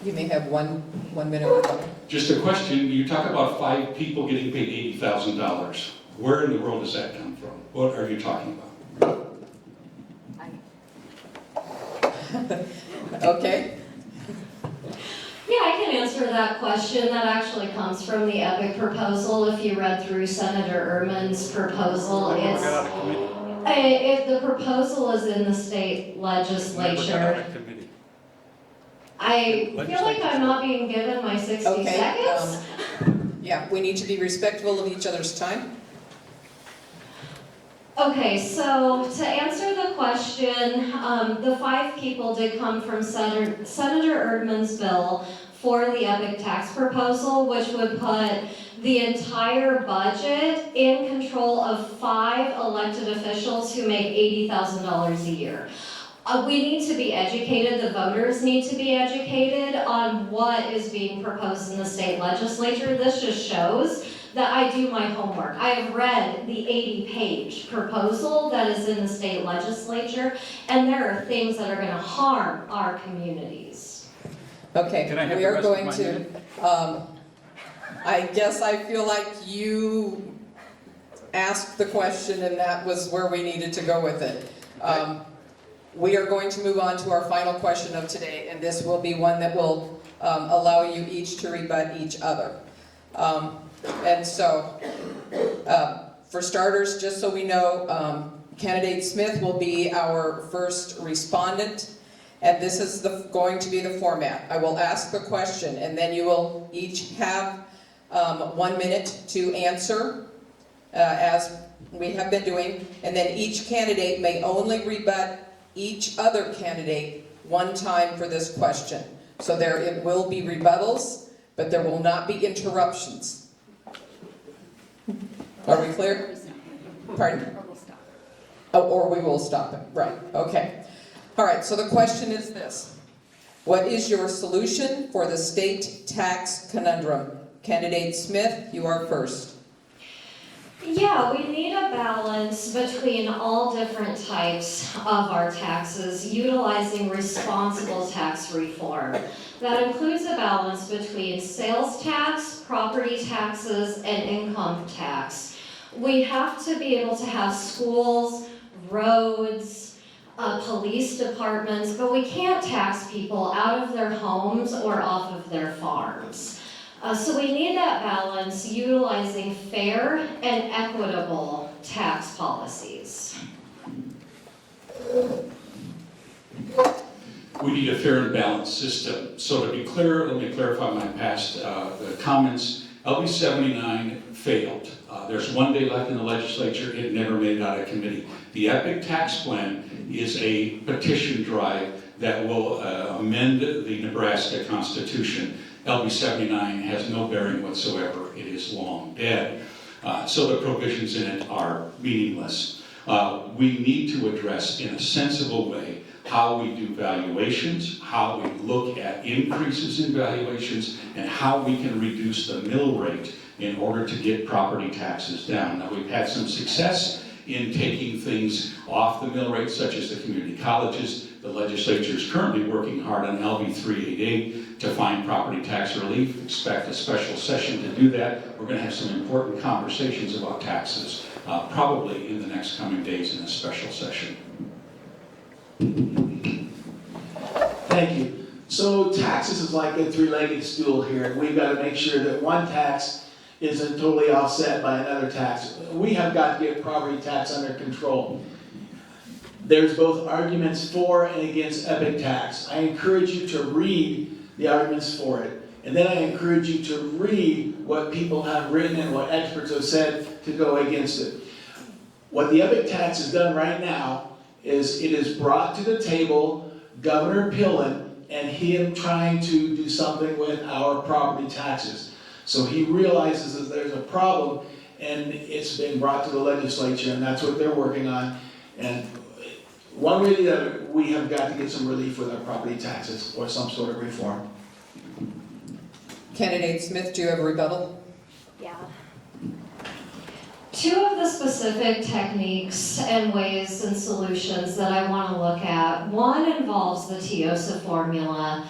You may have one minute rebuttal. Just a question, you talk about 5 people getting paid $80,000. Where in the world does that come from? What are you talking about? Okay. Yeah, I can answer that question. That actually comes from the EPIC proposal. If you read through Senator Ehrman's proposal, the proposal is in the state legislature. I feel like I'm not being given my 60 seconds. Yeah, we need to be respectful of each other's time. Okay, so to answer the question, the 5 people did come from Senator Erdman's bill for the EPIC tax proposal, which would put the entire budget in control of 5 elected officials who make $80,000 a year. We need to be educated, the voters need to be educated on what is being proposed in the state legislature. This just shows that I do my homework. I have read the 80-page proposal that is in the state legislature, and there are things that are going to harm our communities. Okay, Can I have we the are rest of going my to, minute? I guess I feel like you asked the question and that was where we needed to go with it. We are going to move on to our final question of today, and this will be one that will allow you each to rebut each other. And so, for starters, just so we know, candidate Smith will be our first respondent, and this is going to be the format. I will ask the question, and then you will each have 1 minute to answer, as we have been doing, and then each candidate may only rebut each other candidate 1 time for this question. So it will be rebuttals, but there will not be interruptions. Are we clear? Pardon? Or we'll stop. Oh, or we will stop it, right, okay. All right, so the question is this. What is your solution for the state tax conundrum? Candidate Smith, you are first. Yeah, we need a balance between all different types of our taxes, utilizing responsible tax reform. That includes a balance between sales tax, property taxes, and income tax. We have to be able to have schools, roads, police departments, but we can't tax people out of their homes or off of their farms. So we need that balance, utilizing fair and equitable tax policies. We need a fair and balanced system. So to be clear, let me clarify my past comments. LB 79 failed. There's 1 day left in the legislature. It never made it out of committee. The EPIC tax plan is a petition drive that will amend the Nebraska Constitution. LB 79 has no bearing whatsoever. It is long dead. So the provisions in it are meaningless. We need to address in a sensible way how we do valuations, how we look at increases in valuations, and how we can reduce the mill rate in order to get property taxes down. Now, we've had some success in taking things off the mill rate, such as the community colleges. The legislature is currently working hard on LB 388 to find property tax relief. Expect a special session to do that. We're going to have some important conversations about taxes, probably in the next coming days in a special session. Thank you. So taxes is like a 3-legged stool here. We've got to make sure that one tax isn't totally offset by another tax. We have got to get property tax under control. There's both arguments for and against epic tax. I encourage you to read the arguments for it. And then I encourage you to read what people have written and what experts have said to go against it. What the epic tax has done right now is it has brought to the table Governor Pillen and him trying to do something with our property taxes. So he realizes that there's a problem, and it's been brought to the legislature, and that's what they're working on. And one way or the other, we have got to get some relief with our property taxes or some sort of reform. Candidate Smith, do you have a rebuttal? Yeah. Two of the specific techniques and ways and solutions that I want to look at, one involves the TIOSA formula.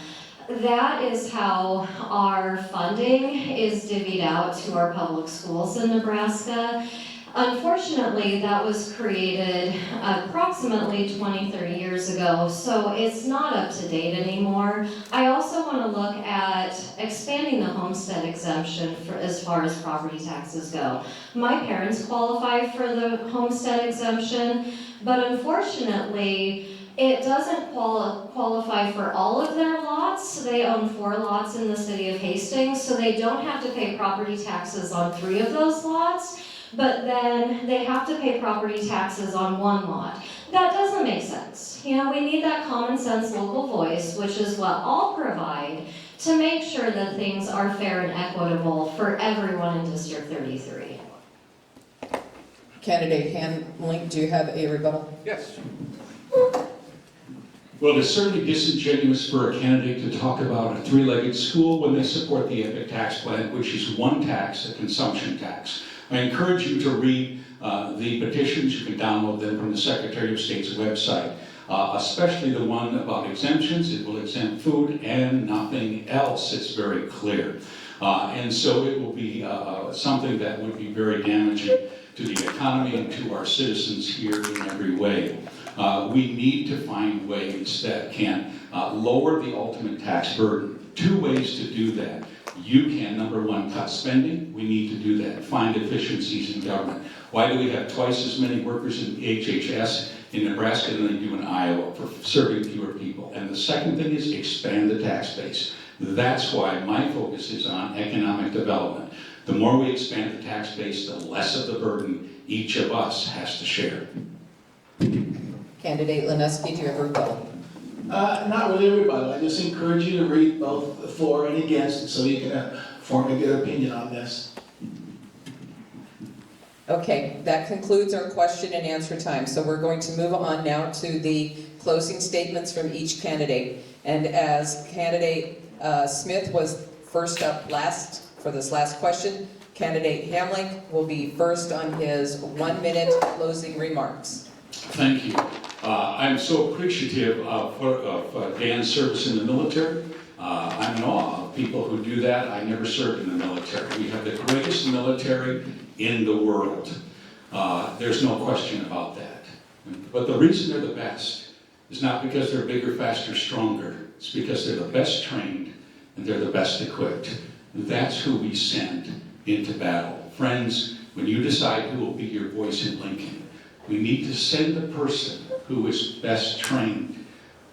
That is how our funding is divvied out to our public schools in Nebraska. Unfortunately, that was created approximately 20, 30 years ago, so it's not up to date anymore. I also want to look at expanding the homestead exemption for as far as property taxes go. My parents qualify for the homestead exemption, but unfortunately, it doesn't qualify for all of their lots. They own 4 lots in the city of Hastings, so they don't have to pay property taxes on 3 of those lots. But then they have to pay property taxes on 1 lot. That doesn't make sense. You know, we need that common sense local voice, which is what I'll provide to make sure that things are fair and equitable for everyone in District 33. Candidate Hanley, do you have a rebuttal? Yes. Well, it's certainly disingenuous for a candidate to talk about a 3-legged stool when they support the EPIC tax plan, which is one tax, a consumption tax. I encourage you to read the petitions. You can download them from the Secretary of State's website, especially the one about exemptions. It will exempt food and nothing else. It's very clear. And so it will be something that would be very damaging to the economy and to our citizens here in every way. We need to find ways that can lower the ultimate tax burden. 2 ways to do that. You can, number 1, cut spending. We need to do that. Find efficiencies in government. Why do we have twice as many workers in HHS in Nebraska than they do in Iowa for serving fewer people? And the second thing is expand the tax base. That's why my focus is on economic development. The more we expand the tax base, the less of the burden each of us has to share. Candidate Lineski, do you have a rebuttal? Not really a rebuttal. I just encourage you to read both for and against so you can form a good opinion on this. Okay, that concludes our question and answer time. So we're going to move on now to the closing statements from each candidate. And as candidate Smith was first up for this last question, candidate Hamling will be first on his 1-minute closing remarks. Thank you. I'm so appreciative of Dan's service in the military. I'm in awe of people who do that. I never served in the military. We have the greatest military in the world. There's no question about that. But the reason they're the best is not because they're bigger, faster, stronger. It's because they're the best trained and they're the best equipped. That's who we send into battle. Friends, when you decide who will be your voice in Lincoln, we need to send the person who is best trained,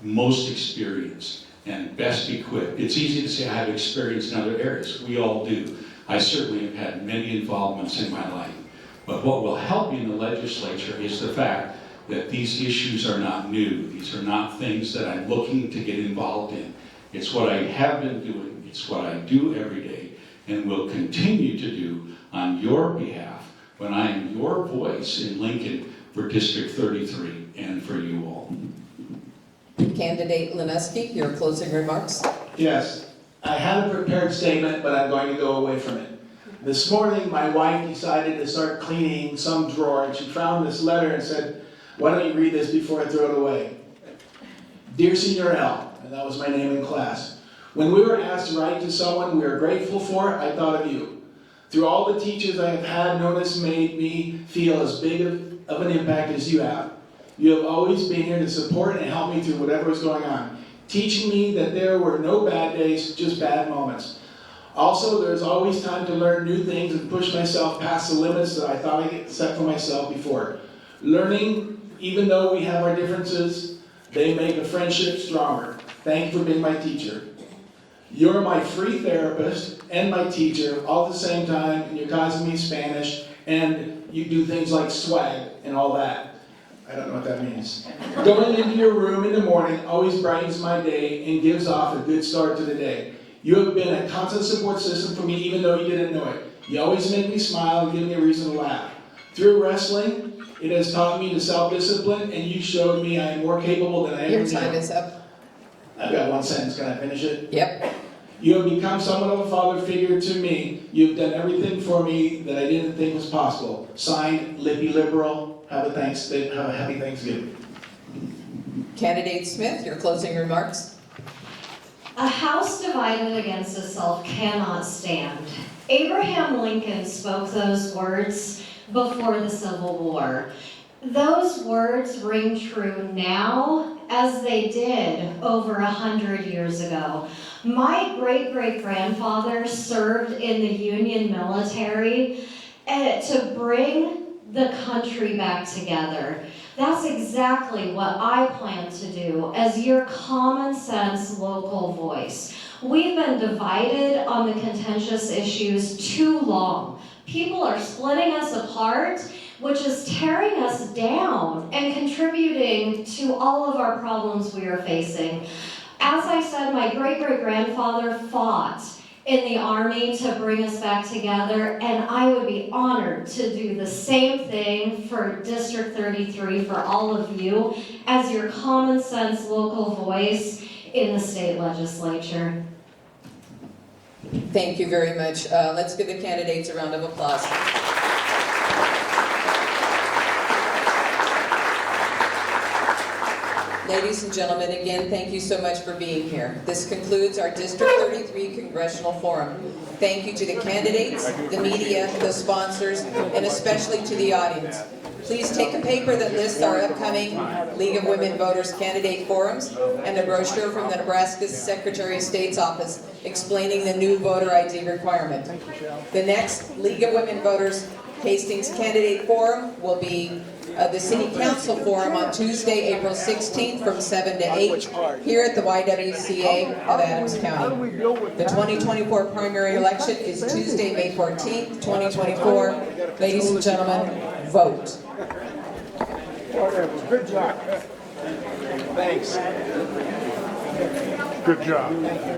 most experienced, and best equipped. It's easy to say I have experience in other areas. We all do. I certainly have had many involvements in my life. But what will help you in the legislature is the fact that these issues are not new. These are not things that I'm looking to get involved in. It's what I have been doing. It's what I do every day and will continue to do on your behalf when I am your voice in Lincoln for District 33 and for you all. Candidate Lineski, your closing remarks. Yes, I had a prepared statement, but I'm going to go away from it. This morning, my wife decided to start cleaning some drawer, and she found this letter and said, "Why don't you read this before I throw it away?" Dear Senior L, and that was my name in class, when we were asked to write to someone we are grateful for, I thought of you. Through all the teachers I have had, no one has made me feel as big of an impact as you have. You have always been here to support and help me through whatever was going on, teaching me that there were no bad days, just bad moments. Also, there's always time to learn new things and push myself past the limits that I thought I had set for myself before. Learning, even though we have our differences, they make a friendship stronger. Thank you for being my teacher. You're my free therapist and my teacher all at the same time, and you're causing me Spanish, and you do things like swag and all that. I don't know what that means. Going into your room in the morning always brightens my day and gives off a good start to the day. You have been a constant support system for me even though you didn't know it. You always make me smile and give me a reason to laugh. Through wrestling, it has taught me to self-discipline, and you showed me I am more capable than I ever Your knew. time is up. I've got one sentence, can I finish it? Yep. You have become somewhat of a father figure to me. You've done everything for me that I didn't think was possible. Signed, Lippy Liberal. Have a happy Thanksgiving. Candidate Smith, your closing remarks. A house divided against itself cannot stand. Abraham Lincoln spoke those words before the Civil War. Those words ring true now as they did over 100 years ago. My great-great-grandfather served in the Union military to bring the country back together. That's exactly what I plan to do as your common sense local voice. We've been divided on the contentious issues too long. People are splitting us apart, which is tearing us down and contributing to all of our problems we are facing. As I said, my great-great-grandfather fought in the Army to bring us back together, and I would be honored to do the same thing for District 33 for all of you as your common sense local voice in the state legislature. Thank you very much. Let's give the candidates a round of applause. Ladies and gentlemen, again, thank you so much for being here. This concludes our District 33 Congressional Forum. Thank you to the candidates, the media, the sponsors, and especially to the audience. Please take a paper that lists our upcoming League of Women Voters candidate forums and a brochure from the Nebraska Secretary of State's office explaining the new voter ID requirement. The next League of Women Voters Hastings candidate forum will be the City Council Forum on Tuesday, April 16th from 7 to 8 here at the YWCA of Adams County. The 2024 primary election is Tuesday, May 14th, 2024. Ladies and gentlemen, vote. Good job. Thanks. Good job.